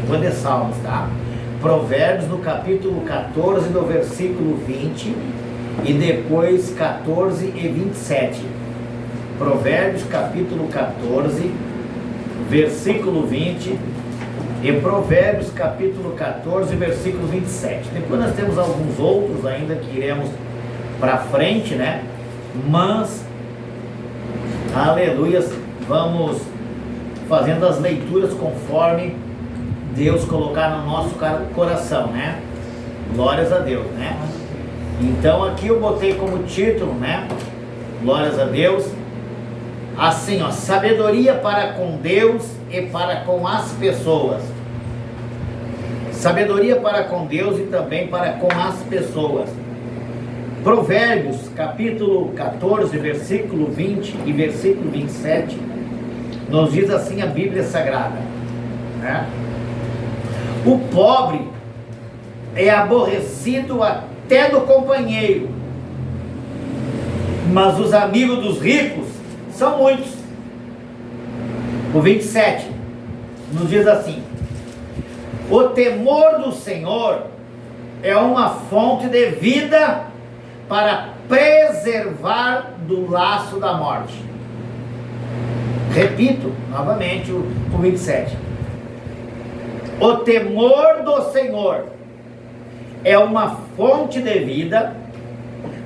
Depois de Salmos, tá? Provérbios no capítulo 14, no versículo 20, e depois 14 e 27. Provérbios capítulo 14, versículo 20, e Provérbios capítulo 14, versículo 27. Depois nós temos alguns outros ainda que iremos para frente, né? Mas, aleluias, vamos fazendo as leituras conforme Deus colocar no nosso coração, né? Glórias a Deus, né? Então aqui eu botei como título, né? Glórias a Deus. Assim, ó, sabedoria para com Deus e para com as pessoas. Sabedoria para com Deus e também para com as pessoas. Provérbios, capítulo 14, versículo 20 e versículo 27, nos diz assim a Bíblia Sagrada, né? O pobre é aborrecido até do companheiro, mas os amigos dos ricos são muitos. O 27 nos diz assim: o temor do Senhor é uma fonte de vida para preservar do laço da morte. Repito novamente o 27. O temor do Senhor é uma fonte de vida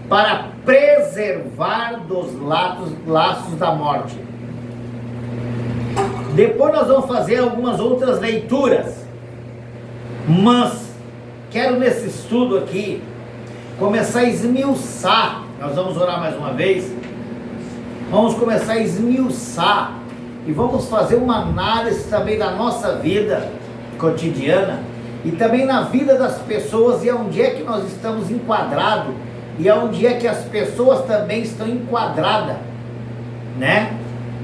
para preservar dos laços da morte. Depois nós vamos fazer algumas outras leituras, mas quero nesse estudo aqui começar a esmiuçar. Nós vamos orar mais uma vez. Vamos começar a esmiuçar e vamos fazer uma análise também da nossa vida cotidiana e também na vida das pessoas, e onde é que nós estamos enquadrados e onde é que as pessoas também estão enquadradas, né?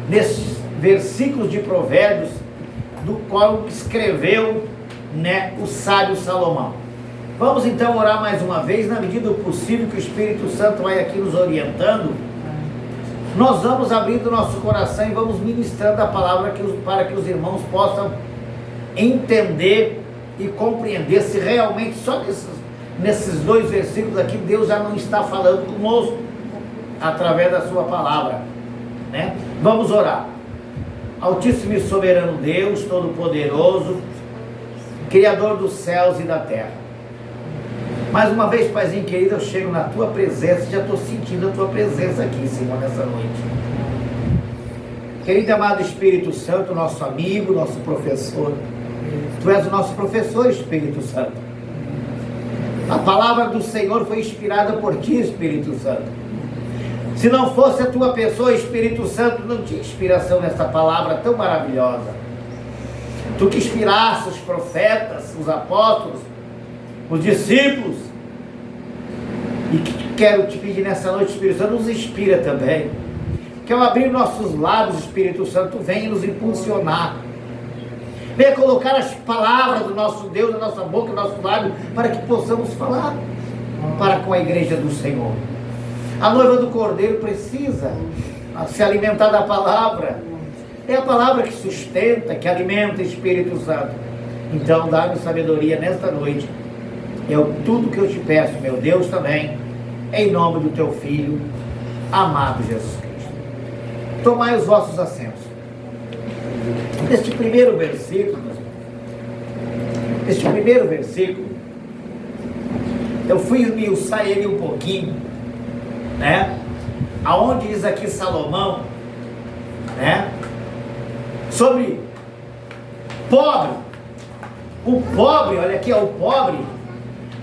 Nesses versículos de Provérbios, do qual escreveu, né, o sábio Salomão. Vamos então orar mais uma vez, na medida do possível que o Espírito Santo vai aqui nos orientando. Nós vamos abrindo nosso coração e vamos ministrando a palavra para que os irmãos possam entender e compreender se realmente só nesses dois versículos aqui Deus já não está falando conosco através da sua palavra, né? Vamos orar. Altíssimo e soberano Deus, todo-poderoso, Criador dos céus e da terra, mais uma vez, Paizinho querido, eu chego na tua presença, já estou sentindo a tua presença aqui, Senhor, nessa noite. Querido e amado Espírito Santo, nosso amigo, nosso professor, tu és o nosso professor, Espírito Santo. A palavra do Senhor foi inspirada por ti, Espírito Santo. Se não fosse a tua pessoa, Espírito Santo, não tinha inspiração nessa palavra tão maravilhosa. Tu que inspiraste os profetas, os apóstolos, os discípulos, e que quero te pedir nessa noite, Espírito Santo, nos inspira também, que ao abrir nossos lábios, Espírito Santo, venha nos impulsionar, venha colocar as palavras do nosso Deus na nossa boca, no nosso lábio, para que possamos falar para com a igreja do Senhor. A noiva do Cordeiro precisa se alimentar da palavra, é a palavra que sustenta, que alimenta, Espírito Santo. Então dá-me sabedoria nesta noite. É tudo que eu te peço, meu Deus, também, em nome do teu Filho, amado Jesus Cristo. Tomai os vossos assentos. Este primeiro versículo, eu fui esmiuçar ele um pouquinho, né? Aonde diz aqui Salomão, né? Sobre pobre. O pobre, olha aqui, o pobre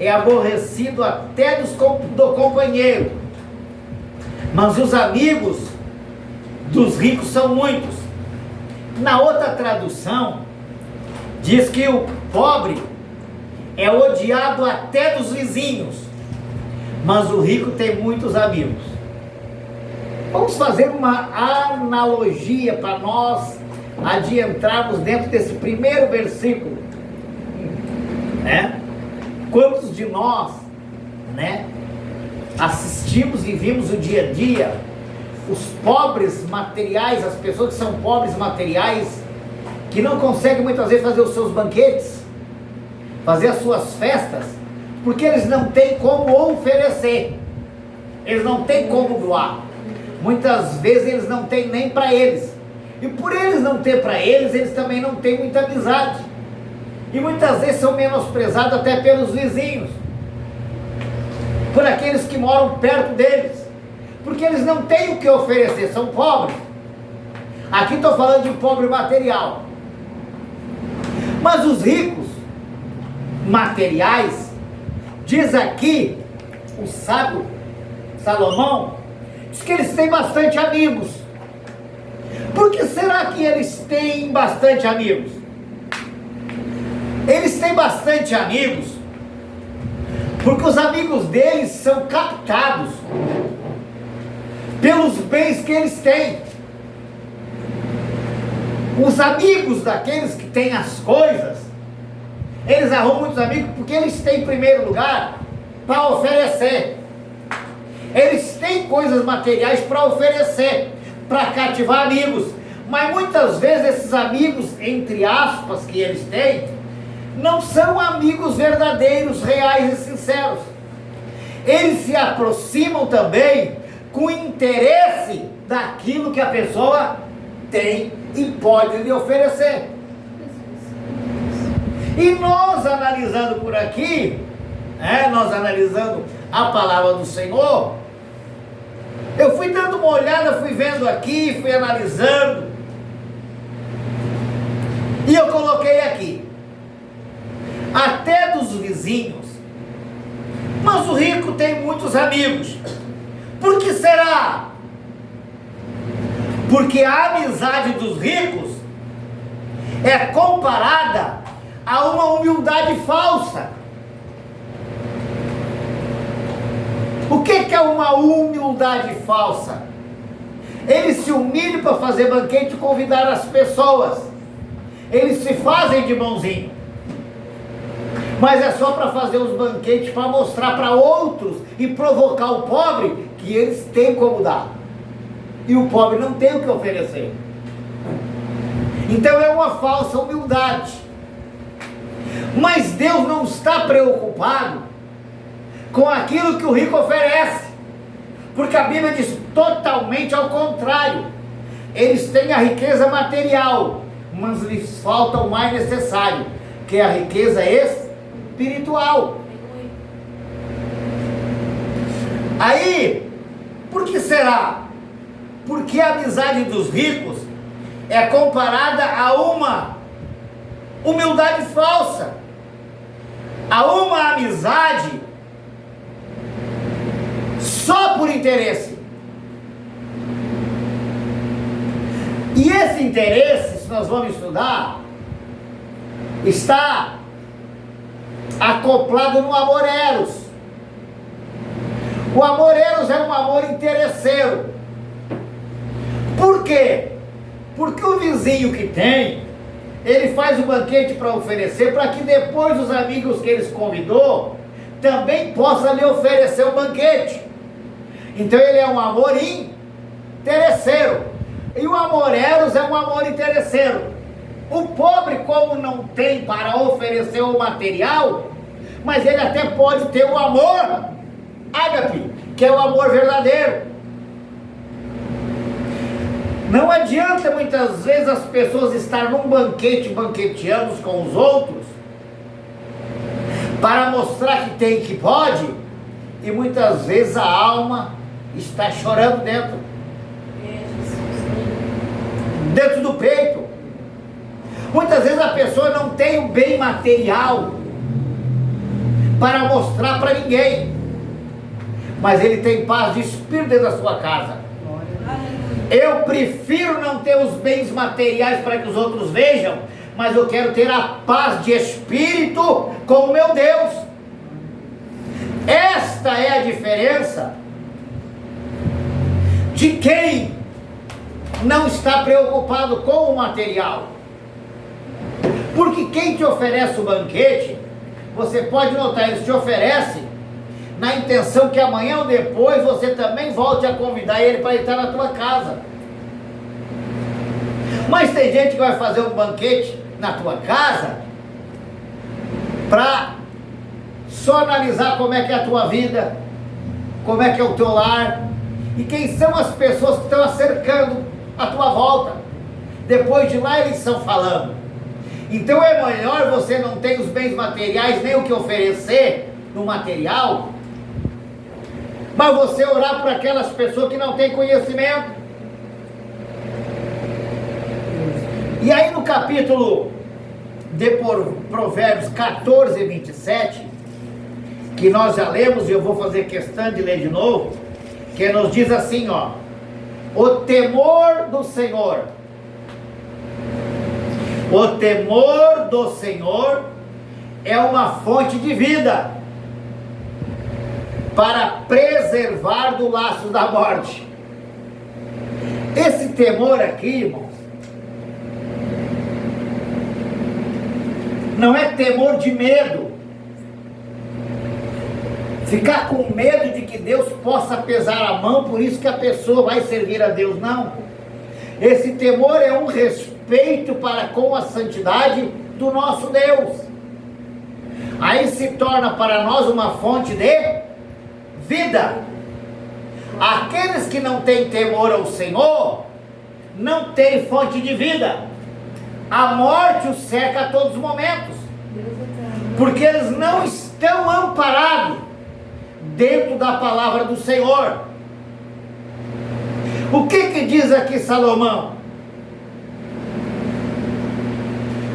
é aborrecido até do companheiro, mas os amigos dos ricos são muitos. Na outra tradução, diz que o pobre é odiado até dos vizinhos, mas o rico tem muitos amigos. Vamos fazer uma analogia para nós adentrarmos dentro desse primeiro versículo, né? Quantos de nós, né, assistimos e vimos o dia a dia, os pobres materiais, as pessoas que são pobres materiais, que não conseguem muitas vezes fazer os seus banquetes, fazer as suas festas, porque eles não têm como oferecer, eles não têm como doar. Muitas vezes eles não têm nem para eles, e por eles não ter para eles, eles também não têm muita amizade, e muitas vezes são menosprezados até pelos vizinhos, por aqueles que moram perto deles, porque eles não têm o que oferecer, são pobres. Aqui estou falando de pobre material, mas os ricos materiais, diz aqui o sábio Salomão, diz que eles têm bastante amigos. Por que será que eles têm bastante amigos? Eles têm bastante amigos porque os amigos deles são captados pelos bens que eles têm. Os amigos daqueles que têm as coisas, eles arrumam muitos amigos porque eles têm, em primeiro lugar, para oferecer. Eles têm coisas materiais para oferecer, para cativar amigos. Mas muitas vezes esses amigos, entre aspas, que eles têm, não são amigos verdadeiros, reais e sinceros. Eles se aproximam também com interesse daquilo que a pessoa tem e pode lhe oferecer. E nós analisando por aqui, nós analisando a palavra do Senhor, eu fui dando uma olhada, fui vendo aqui, fui analisando, e eu coloquei aqui, até dos vizinhos, mas o rico tem muitos amigos. Por que será? Porque a amizade dos ricos é comparada a uma humildade falsa. O que é uma humildade falsa? Eles se humilham para fazer banquete e convidar as pessoas. Eles se fazem de bonzinho. Mas é só para fazer os banquetes, para mostrar para outros e provocar o pobre que eles têm como dar. E o pobre não tem o que oferecer. Então é uma falsa humildade. Mas Deus não está preocupado com aquilo que o rico oferece, porque a Bíblia diz totalmente ao contrário. Eles têm a riqueza material, mas lhes falta o mais necessário, que é a riqueza espiritual. Aí, por que será? Porque a amizade dos ricos é comparada a uma humildade falsa, a uma amizade só por interesse. E esse interesse, se nós vamos estudar, está acoplado no amor eros. O amor eros é um amor interesseiro. Por quê? Porque o vizinho que tem, ele faz o banquete para oferecer, para que depois os amigos que eles convidou também possam lhe oferecer o banquete. Então ele é um amor interesseiro. E o amor eros é um amor interesseiro. O pobre, como não tem para oferecer o material, mas ele até pode ter o amor ágape, que é o amor verdadeiro. Não adianta muitas vezes as pessoas estar num banquete, banqueteando com os outros, para mostrar que tem, que pode, e muitas vezes a alma está chorando dentro do peito. Muitas vezes a pessoa não tem o bem material para mostrar para ninguém, mas ele tem paz de espírito dentro da sua casa. Eu prefiro não ter os bens materiais para que os outros vejam, mas eu quero ter a paz de espírito com o meu Deus. Esta é a diferença de quem não está preocupado com o material. Porque quem te oferece o banquete, você pode notar, eles te oferecem na intenção que amanhã ou depois você também volte a convidar ele para estar na tua casa. Mas tem gente que vai fazer um banquete na tua casa para só analisar como é que é a tua vida, como é que é o teu lar, e quem são as pessoas que estão cercando a tua volta. Depois de lá eles estão falando. Então é melhor você não ter os bens materiais, nem o que oferecer no material, mas você orar por aquelas pessoas que não têm conhecimento. E aí no capítulo de Provérbios 14 e 27, que nós já lemos, e eu vou fazer questão de ler de novo, que nos diz assim, ó: o temor do Senhor, o temor do Senhor é uma fonte de vida, para preservar do laço da morte. Esse temor aqui, irmãos, não é temor de medo, ficar com medo de que Deus possa pesar a mão, por isso que a pessoa vai servir a Deus, não. Esse temor é um respeito para com a santidade do nosso Deus. Aí se torna para nós uma fonte de vida. Aqueles que não têm temor ao Senhor não têm fonte de vida. A morte os cerca a todos os momentos, porque eles não estão amparados dentro da palavra do Senhor. O que diz aqui Salomão?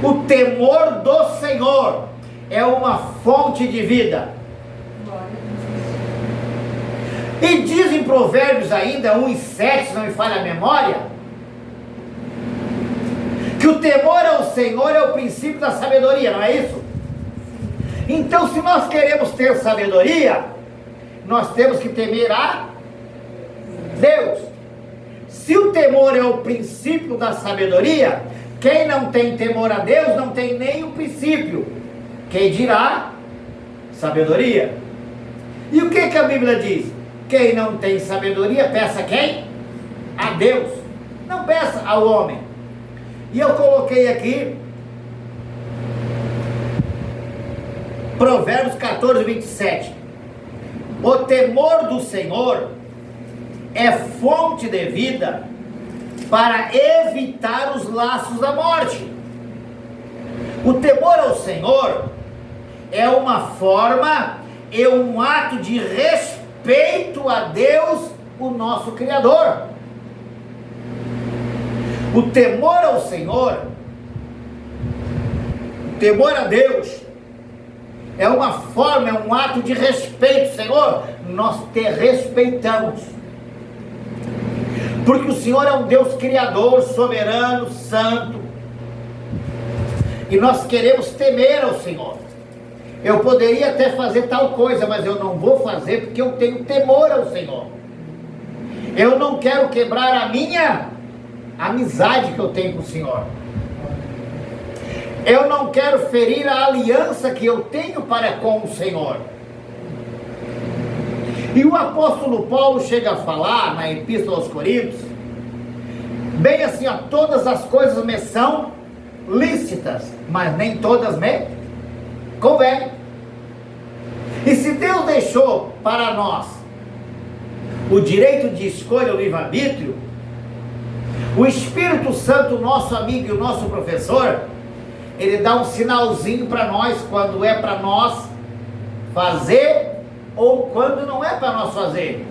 O temor do Senhor é uma fonte de vida. E diz em Provérbios ainda 1:7, se não me falha a memória, que o temor ao Senhor é o princípio da sabedoria, não é isso? Então, se nós queremos ter sabedoria, nós temos que temer a Deus. Se o temor é o princípio da sabedoria, quem não tem temor a Deus não tem nem o princípio, quem dirá sabedoria. E o que a Bíblia diz? Quem não tem sabedoria, peça a quem? A Deus, não peça ao homem. E eu coloquei aqui Provérbios 14, 27. O temor do Senhor é fonte de vida para evitar os laços da morte. O temor ao Senhor é uma forma e um ato de respeito a Deus, o nosso Criador. O temor ao Senhor, o temor a Deus, é uma forma, é um ato de respeito. Senhor, nós te respeitamos, porque o Senhor é um Deus criador, soberano, santo, e nós queremos temer ao Senhor. Eu poderia até fazer tal coisa, mas eu não vou fazer porque eu tenho temor ao Senhor. Eu não quero quebrar a minha amizade que eu tenho com o Senhor. Eu não quero ferir a aliança que eu tenho para com o Senhor. E o apóstolo Paulo chega a falar na Epístola aos Coríntios, bem assim, ó: todas as coisas me são lícitas, mas nem todas me convém. E se Deus deixou para nós o direito de escolha, o livre-arbítrio, o Espírito Santo, nosso amigo e o nosso professor, ele dá um sinalzinho para nós quando é para nós fazer ou quando não é para nós fazer.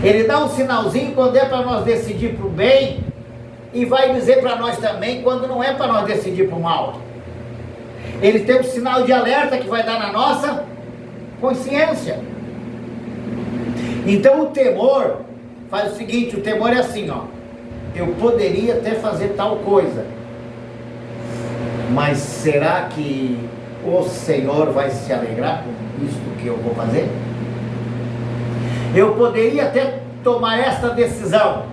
Ele dá um sinalzinho quando é para nós decidir para o bem, e vai dizer para nós também quando não é para nós decidir para o mal. Ele tem um sinal de alerta que vai dar na nossa consciência. Então o temor faz o seguinte: o temor é assim, ó: eu poderia até fazer tal coisa, mas será que o Senhor vai se alegrar com isto que eu vou fazer? Eu poderia até tomar esta decisão,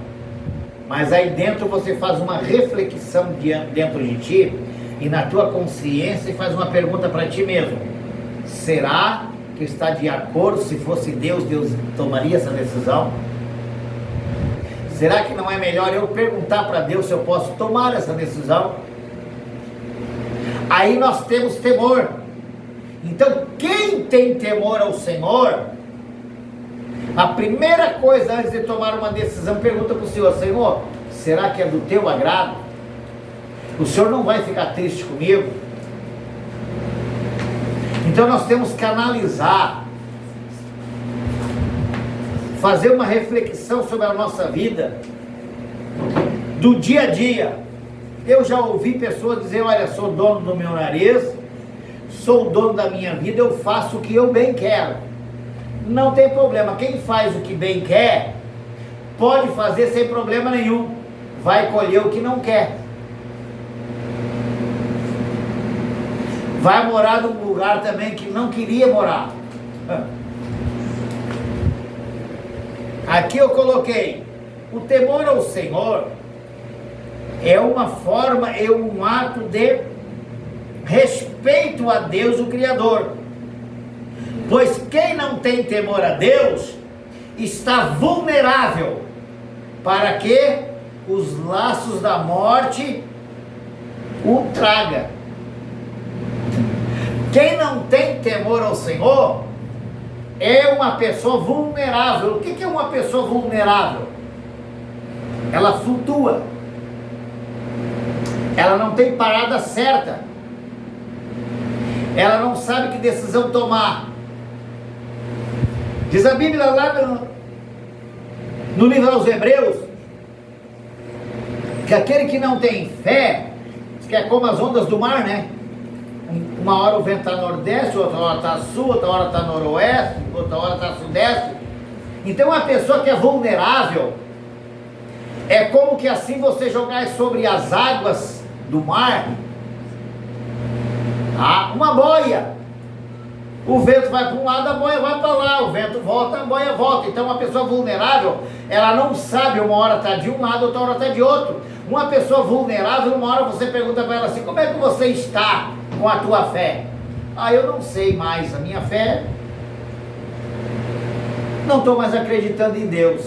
mas aí dentro você faz uma reflexão dentro de ti e na tua consciência e faz uma pergunta para ti mesmo: será que está de acordo? Se fosse Deus, Deus tomaria essa decisão? Será que não é melhor eu perguntar para Deus se eu posso tomar essa decisão? Aí nós temos temor. Então, quem tem temor ao Senhor, a primeira coisa antes de tomar uma decisão, pergunta para o Senhor: Senhor, será que é do teu agrado? O Senhor não vai ficar triste comigo? Então nós temos que analisar, fazer uma reflexão sobre a nossa vida, do dia a dia. Eu já ouvi pessoas dizer: olha, sou dono do meu nariz, sou o dono da minha vida, eu faço o que eu bem quero. Não tem problema, quem faz o que bem quer, pode fazer sem problema nenhum, vai colher o que não quer. Vai morar num lugar também que não queria morar. Aqui eu coloquei: o temor ao Senhor é uma forma, é um ato de respeito a Deus, o Criador. Pois quem não tem temor a Deus está vulnerável para que os laços da morte o traga. Quem não tem temor ao Senhor é uma pessoa vulnerável. O que é uma pessoa vulnerável? Ela flutua. Ela não tem parada certa. Ela não sabe que decisão tomar. Diz a Bíblia lá no livro aos Hebreus, que aquele que não tem fé, que é como as ondas do mar, né? Uma hora o vento está nordeste, outra hora está sul, outra hora está noroeste, outra hora está sudeste. Então a pessoa que é vulnerável, é como que assim você jogar sobre as águas do mar uma boia. O vento vai para um lado, a boia vai para lá, o vento volta, a boia volta. Então uma pessoa vulnerável, ela não sabe, uma hora está de um lado, outra hora está de outro. Uma pessoa vulnerável, uma hora você pergunta para ela assim: como é que você está com a tua fé? Eu não sei mais, a minha fé, não estou mais acreditando em Deus.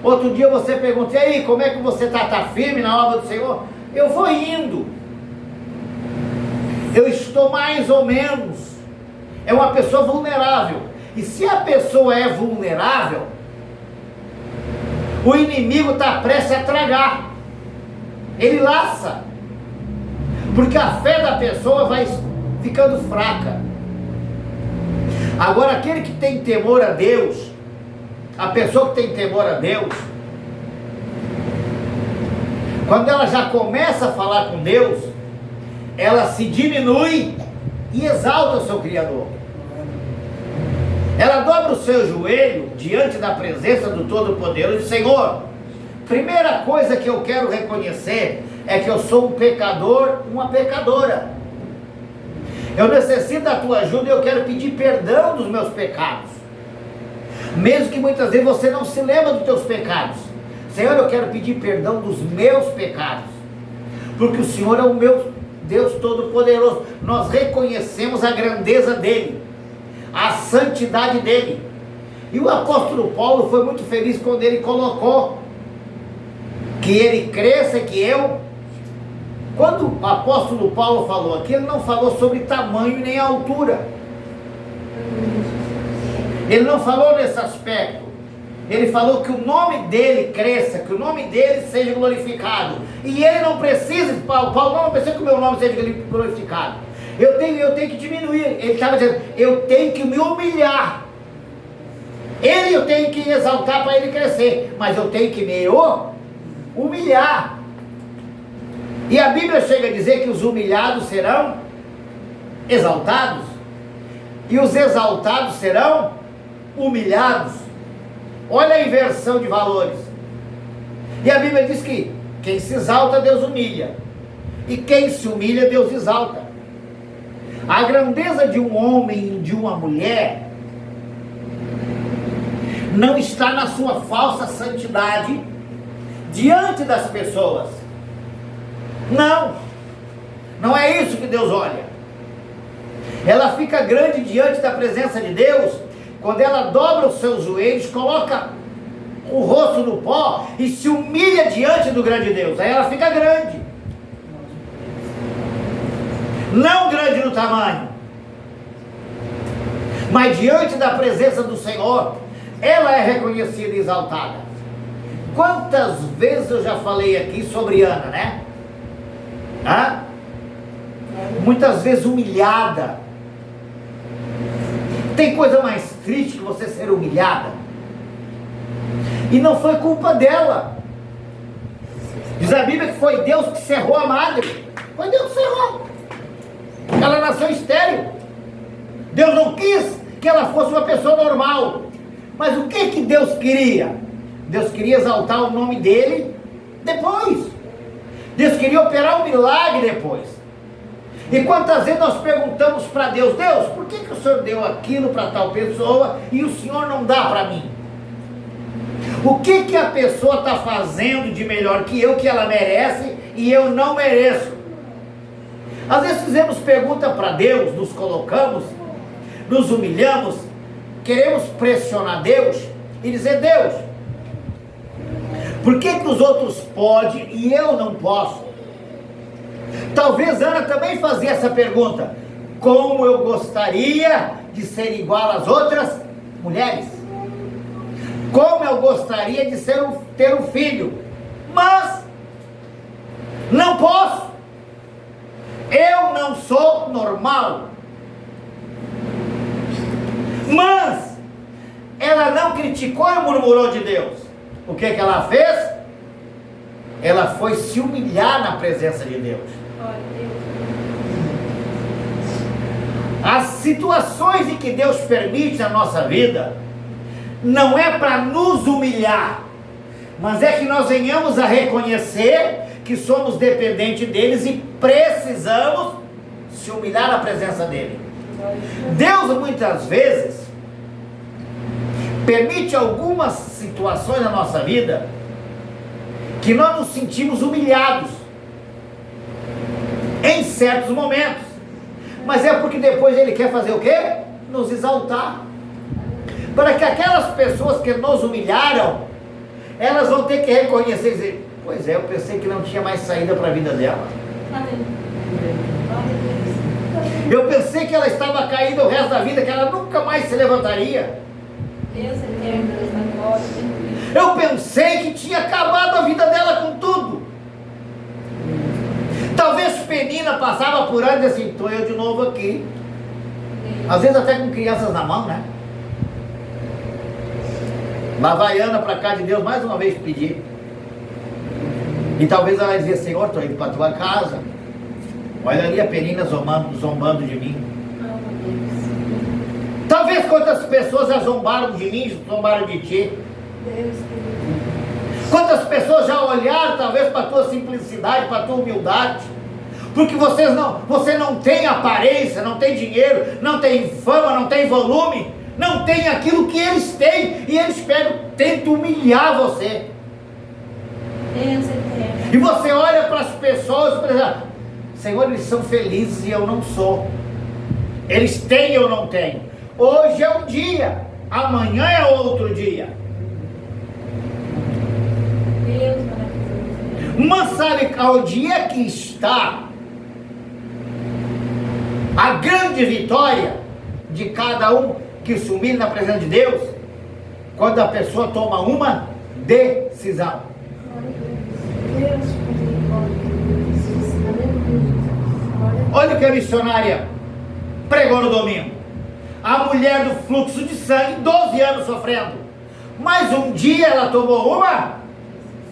Outro dia você pergunta: e aí, como é que você está? Está firme na obra do Senhor? Eu vou indo, eu estou mais ou menos. É uma pessoa vulnerável. E se a pessoa é vulnerável, o inimigo está prestes a tragar, ele laça, porque a fé da pessoa vai ficando fraca. Agora, aquele que tem temor a Deus, a pessoa que tem temor a Deus, quando ela já começa a falar com Deus, ela se diminui e exalta o seu Criador. Ela dobra o seu joelho diante da presença do Todo-Poderoso e diz: Senhor, primeira coisa que eu quero reconhecer é que eu sou um pecador, uma pecadora. Eu necessito da tua ajuda e eu quero pedir perdão dos meus pecados. Mesmo que muitas vezes você não se lembra dos teus pecados. Senhor, eu quero pedir perdão dos meus pecados, porque o Senhor é o meu Deus Todo-Poderoso. Nós reconhecemos a grandeza dEle, a santidade dEle. E o apóstolo Paulo foi muito feliz quando ele colocou que ele cresça, que eu... Quando o apóstolo Paulo falou aqui, ele não falou sobre tamanho nem altura. Ele não falou nesse aspecto. Ele falou que o nome dele cresça, que o nome dele seja glorificado. E ele não precisa, Paulo não precisa que o meu nome seja glorificado. Eu tenho que diminuir. Ele estava dizendo: eu tenho que me humilhar. Eu tenho que exaltar para ele crescer, mas eu tenho que me humilhar. E a Bíblia chega a dizer que os humilhados serão exaltados, e os exaltados serão humilhados. Olha a inversão de valores. E a Bíblia diz que quem se exalta, Deus humilha, e quem se humilha, Deus exalta. A grandeza de um homem e de uma mulher não está na sua falsa santidade diante das pessoas. Não é isso que Deus olha. Ela fica grande diante da presença de Deus quando ela dobra os seus joelhos, coloca o rosto no pó e se humilha diante do grande Deus. Aí ela fica grande. não grande no tamanho, mas diante da presença do Senhor, ela é reconhecida e exaltada. Quantas vezes eu já falei aqui sobre Ana, né? Muitas vezes humilhada. Tem coisa mais triste que você ser humilhada? E não foi culpa dela. Diz a Bíblia que foi Deus que cerrou a madre. Foi Deus que cerrou. Ela nasceu estéril. Deus não quis que ela fosse uma pessoa normal. Mas o que Deus queria? Deus queria exaltar o nome dele depois. Deus queria operar um milagre depois. E quantas vezes nós perguntamos para Deus: Deus, por que o Senhor deu aquilo para tal pessoa e o Senhor não dá para mim? O que a pessoa está fazendo de melhor que eu, que ela merece e eu não mereço? Às vezes fizemos pergunta para Deus, nos colocamos, nos humilhamos, queremos pressionar Deus e dizer: Deus, por que os outros podem e eu não posso? Talvez Ana também fazia essa pergunta: como eu gostaria de ser igual às outras mulheres? Como eu gostaria de ter um filho? Mas não posso. Eu não sou normal. Mas ela não criticou e murmurou de Deus. O que ela fez? Ela foi se humilhar na presença de Deus. As situações em que Deus permite na nossa vida não é para nos humilhar, mas é que nós venhamos a reconhecer que somos dependentes deles e precisamos se humilhar na presença dele. Deus muitas vezes permite algumas situações na nossa vida que nós nos sentimos humilhados em certos momentos, mas é porque depois ele quer fazer o quê? Nos exaltar, para que aquelas pessoas que nos humilharam, elas vão ter que reconhecer e dizer: pois é, eu pensei que não tinha mais saída para a vida dela. Eu pensei que ela estava caída o resto da vida, que ela nunca mais se levantaria. Eu pensei que tinha acabado a vida dela com tudo. Talvez Penina passava por aí e dizia assim: estou eu de novo aqui. Às vezes até com crianças na mão, né? Lá vai Ana para cá de Deus mais uma vez pedir. E talvez ela dizia: Senhor, estou indo para a tua casa. Olha ali a Penina zombando de mim. Talvez quantas pessoas já zombaram de mim, zombaram de ti. Quantas pessoas já olharam talvez para a tua simplicidade, para a tua humildade, porque você não tem aparência, não tem dinheiro, não tem fama, não tem volume, não tem aquilo que eles têm, e eles tentam humilhar você. E você olha para as pessoas e pensa: Senhor, eles são felizes e eu não sou. Eles têm e eu não tenho. Hoje é um dia, amanhã é outro dia. Mas sabe onde é que está a grande vitória de cada um que se humilha na presença de Deus? Quando a pessoa toma uma decisão. Olha o que a missionária pregou no domingo. A mulher do fluxo de sangue, 12 anos sofrendo, mas um dia ela tomou uma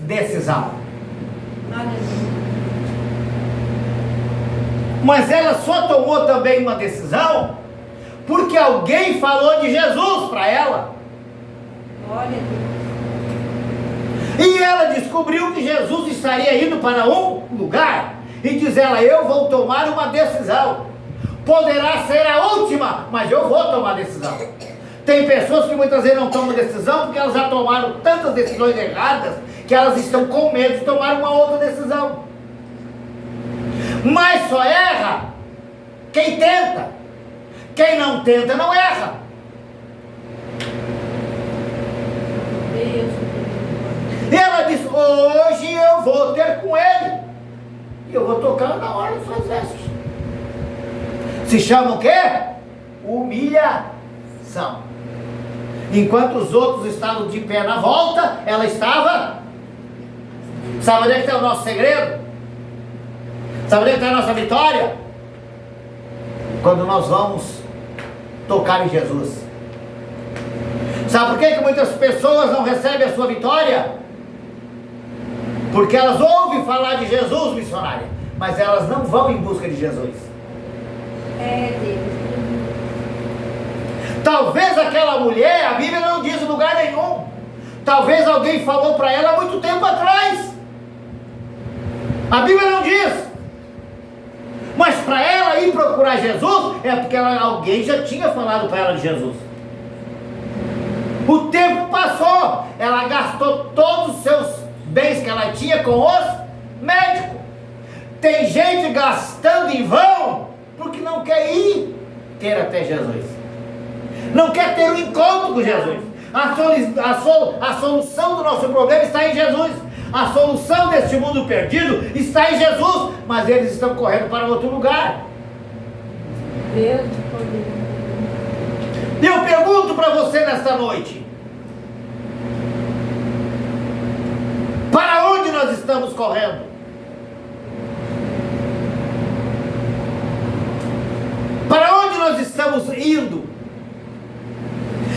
decisão. Mas ela só tomou também uma decisão porque alguém falou de Jesus para ela. E ela descobriu que Jesus estaria indo para um lugar, e diz ela: eu vou tomar uma decisão. Poderá ser a última, mas eu vou tomar decisão. Tem pessoas que muitas vezes não tomam decisão porque elas já tomaram tantas decisões erradas que elas estão com medo de tomar uma outra decisão. Mas só erra quem tenta. Quem não tenta não erra. E ela diz: hoje eu vou ter com ele, e eu vou tocar na hora das suas vestes. Se chama o quê? Humilhação. Enquanto os outros estavam de pé na volta, ela estava. Sabe onde é que está o nosso segredo? Sabe onde é que está a nossa vitória? Quando nós vamos tocar em Jesus. Sabe por que muitas pessoas não recebem a sua vitória? Porque elas ouvem falar de Jesus, missionária, mas elas não vão em busca de Jesus. Deus. Talvez aquela mulher, a Bíblia não diz em lugar nenhum. Talvez alguém falou para ela há muito tempo atrás. A Bíblia não diz. Mas para ela ir procurar Jesus, é porque alguém já tinha falado para ela de Jesus. O tempo passou, ela gastou todos os seus bens que ela tinha com os médicos. Tem gente gastando em vão, porque não quer ir ter até Jesus. Não quer ter um encontro com Jesus. A solução do nosso problema está em Jesus. A solução deste mundo perdido está em Jesus. Mas eles estão correndo para outro lugar. Deus te poder. Eu pergunto para você nesta noite: para onde nós estamos correndo? Para onde nós estamos indo?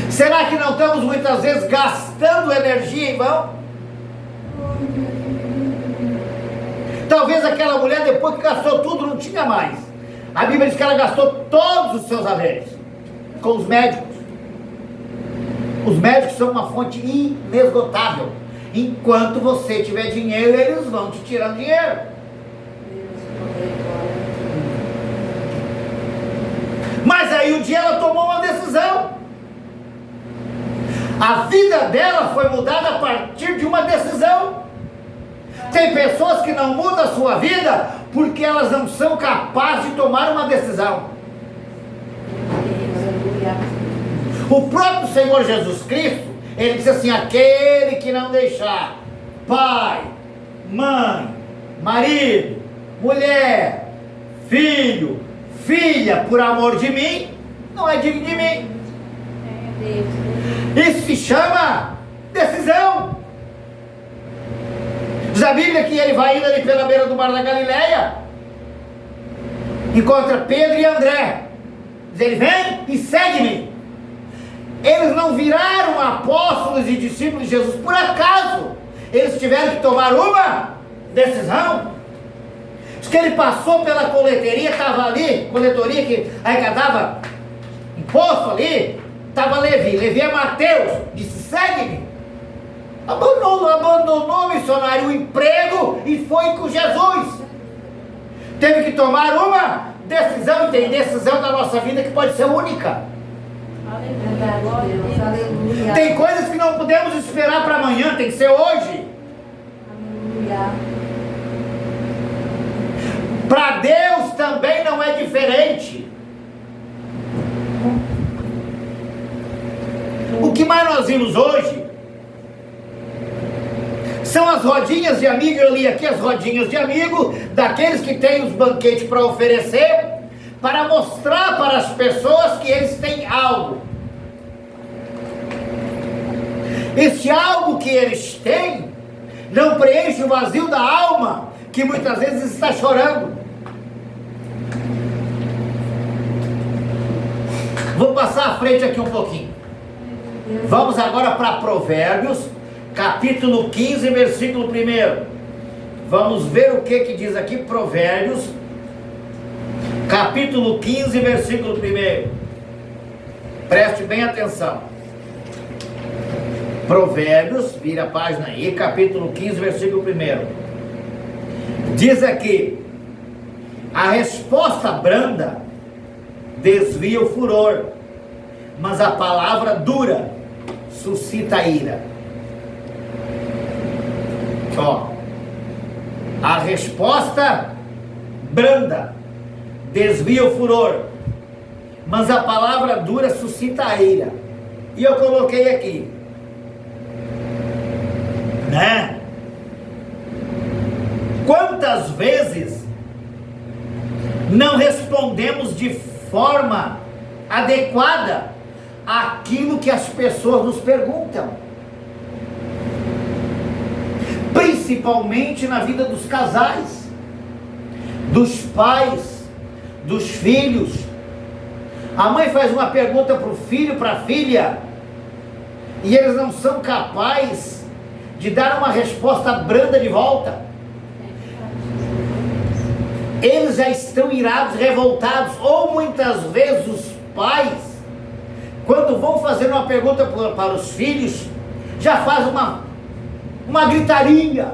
Será que não estamos muitas vezes gastando energia em vão? Talvez aquela mulher, depois que gastou tudo, não tinha mais. A Bíblia diz que ela gastou todos os seus haveres com os médicos. Os médicos são uma fonte inesgotável. Enquanto você tiver dinheiro, eles vão te tirando dinheiro. Mas aí um dia ela tomou uma decisão. A vida dela foi mudada a partir de uma decisão. Tem pessoas que não mudam a sua vida porque elas não são capazes de tomar uma decisão. O próprio Senhor Jesus Cristo, Ele disse assim: aquele que não deixar pai, mãe, marido, mulher, filho, filha, por amor de mim, não é digno de mim. Isso se chama decisão. Diz a Bíblia que ele vai indo ali pela beira do mar da Galileia, encontra Pedro e André. Diz ele: vem e segue-me. Eles não viraram apóstolos e discípulos de Jesus por acaso. Eles tiveram que tomar uma decisão. Diz que ele passou pela coletoria, estava ali, coletoria que arrecadava imposto ali, estava Levi é Mateus, disse: segue-me. Abandonou o missionário o emprego e foi com Jesus. Teve que tomar uma decisão, e tem decisão da nossa vida que pode ser única. Aleluia. Tem coisas que não podemos esperar para amanhã, tem que ser hoje. Aleluia. Para Deus também não é diferente. O que mais nós vimos hoje são as rodinhas de amigo. Eu li aqui as rodinhas de amigo daqueles que têm os banquetes para oferecer, para mostrar para as pessoas que eles têm algo. Esse algo que eles têm não preenche o vazio da alma, que muitas vezes está chorando. Vou passar à frente aqui um pouquinho. Vamos agora para Provérbios, capítulo 15, versículo 1. Vamos ver o que diz aqui, Provérbios, capítulo 15, versículo 1. Preste bem atenção. Provérbios, vira a página aí, capítulo 15, versículo 1. Diz aqui: a resposta branda desvia o furor, mas a palavra dura suscita a ira. Ó, a resposta branda desvia o furor, mas a palavra dura suscita a ira. E eu coloquei aqui, né? Quantas vezes não respondemos de forma adequada àquilo que as pessoas nos perguntam. Principalmente na vida dos casais, dos pais, dos filhos. A mãe faz uma pergunta para o filho, para a filha, e eles não são capazes de dar uma resposta branda de volta. Eles já estão irados, revoltados, ou muitas vezes os pais, quando vão fazer uma pergunta para os filhos, já faz uma gritaria.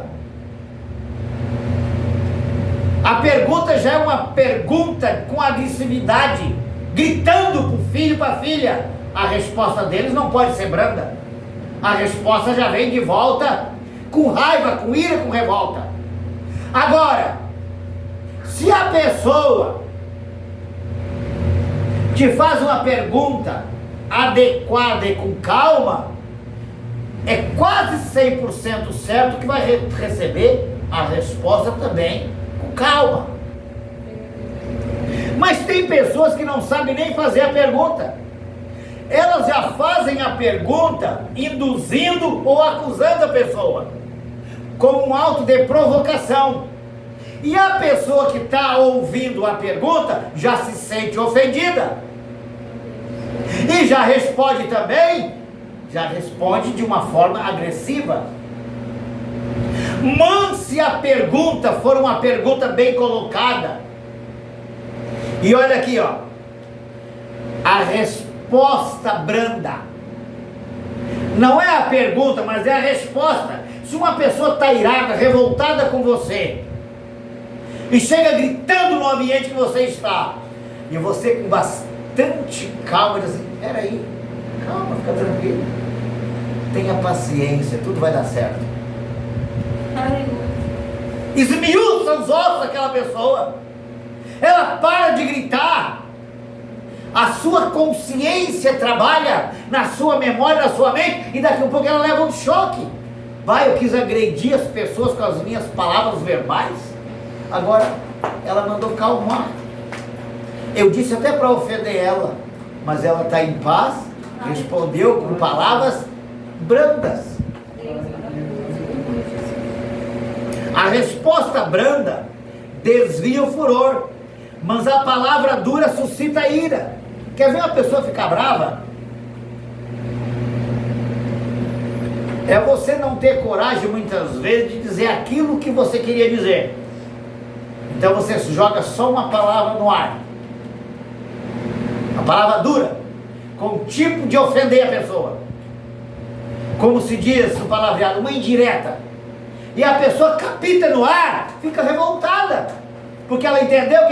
A pergunta já é uma pergunta com agressividade, gritando para o filho e para a filha. A resposta deles não pode ser branda. A resposta já vem de volta com raiva, com ira, com revolta. Agora, se a pessoa te faz uma pergunta adequada e com calma, é quase 100% certo que vai receber a resposta também com calma. Mas tem pessoas que não sabem nem fazer a pergunta. Elas já fazem a pergunta induzindo ou acusando a pessoa, como um auto de provocação. E a pessoa que está ouvindo a pergunta já se sente ofendida. E já responde também, já responde de uma forma agressiva. Mas se a pergunta for uma pergunta bem colocada, e olha aqui, ó, a resposta branda, não é a pergunta, mas é a resposta. Se uma pessoa está irada, revoltada com você, e chega gritando no ambiente que você está, e você com bastante calma diz assim: peraí, calma, fica tranquilo, tenha paciência, tudo vai dar certo. Esmiuça os ossos daquela pessoa, ela para de gritar, a sua consciência trabalha na sua memória, na sua mente, e daqui a pouco ela leva um choque. Eu quis agredir as pessoas com as minhas palavras verbais, agora ela mandou calmar. Eu disse até para ofender ela, mas ela está em paz, respondeu com palavras brandas. A resposta branda desvia o furor, mas a palavra dura suscita ira. Quer ver uma pessoa ficar brava? É você não ter coragem muitas vezes de dizer aquilo que você queria dizer. Então você joga só uma palavra no ar, a palavra dura, com o tipo de ofender a pessoa, como se diz no palavreado, uma indireta, e a pessoa capita no ar, fica revoltada, porque ela entendeu que